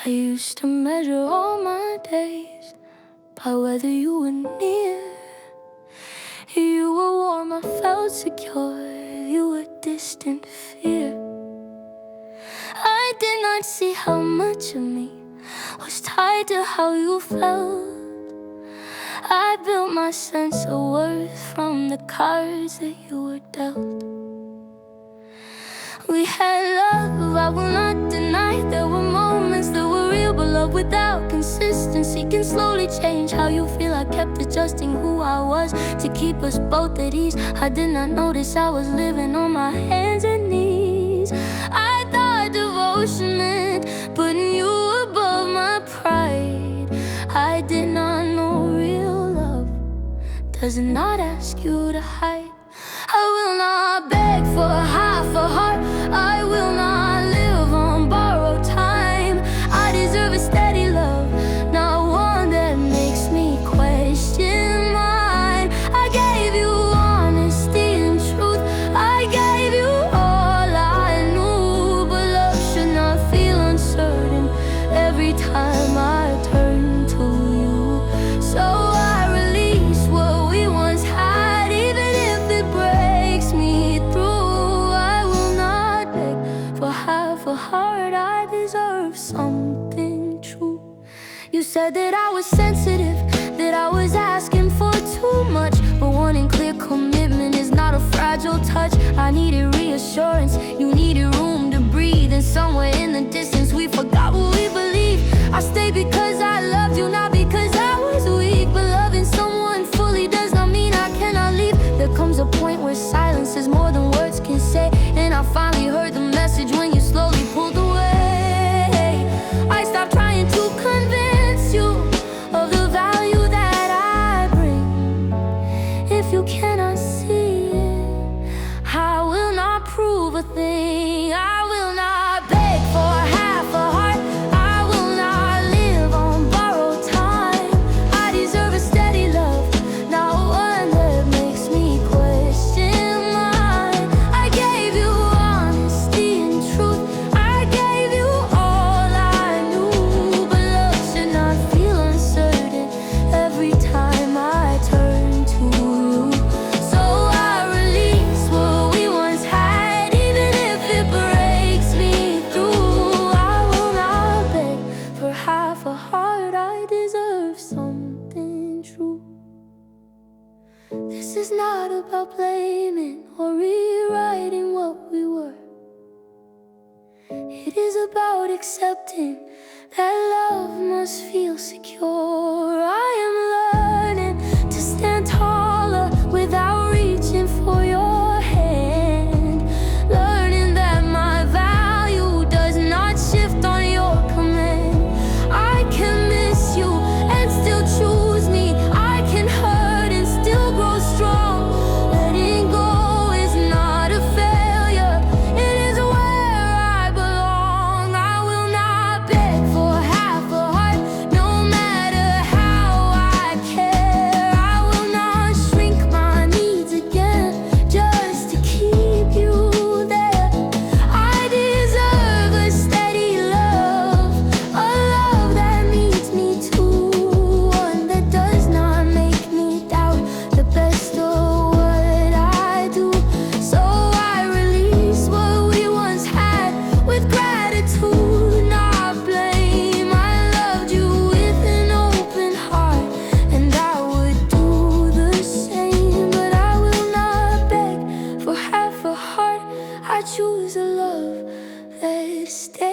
I used to measure all my days by whether you were near. You were warm, I felt secure. You were distant fear. I did not see how much of me was tied to how you felt. I built my sense of worth from the cards that you were dealt. We had love, I will not deny. There were moments that were real, but love without consistency can slowly change how you feel. I kept adjusting who I was to keep us both at ease. I did not notice I was living on my hands and knees. I thought devotion meant putting you above my pride. I did not know real love does not ask you to hide. I will not beg for half a heart. I will not live on borrowed time. I deserve a steady love, not one that makes me question mine. I gave you honesty and truth. I gave you all I knew, but love should not feel uncertain every time I turn to you. So I release what we once had, even if it breaks me through. I will not beg for half a heart. I deserve something true. You said that I was sensitive, that I was asking for too much, but wanting clear commitment is not a fragile touch. I needed reassurance, you needed room to breathe, and somewhere in the distance we forgot what we believed. I stayed because I loved you, not because I was weak. But loving someone fully does not mean I cannot leave. There comes a point where silence is more than words can say, and I finally heard the message when you slowly pulled away. I stopped trying to convince you of the value that I bring. If you cannot see it, I will not prove a thing. I will not beg for half a heart. I will not live on borrowed time. I deserve a steady love, not one that makes me question mine. I gave you honesty and truth. I gave you all I knew, but love should not feel uncertain every time I turn to you. So I release what we once had, even if it breaks me through. I will not beg for half a heart. I deserve something true. This is not about blaming or rewriting what we were. It is about accepting that love must feel secure. I am learning to stand taller without reaching for your hand. Learning that my value does not shift on your command. I can miss you and still choose me. I can hurt and still grow strong. Letting go is not a failure, it is where I belong. I will not beg for half a heart, no matter how I care. I will not shrink my needs again just to keep you there. I deserve a steady love, a love that meets me too, one that does not make me doubt the best of what I do. So I release what we once had with gratitude, not blame. I loved you with an open heart, and I would do the same. But I will not beg for half a heart. I choose a love that stays.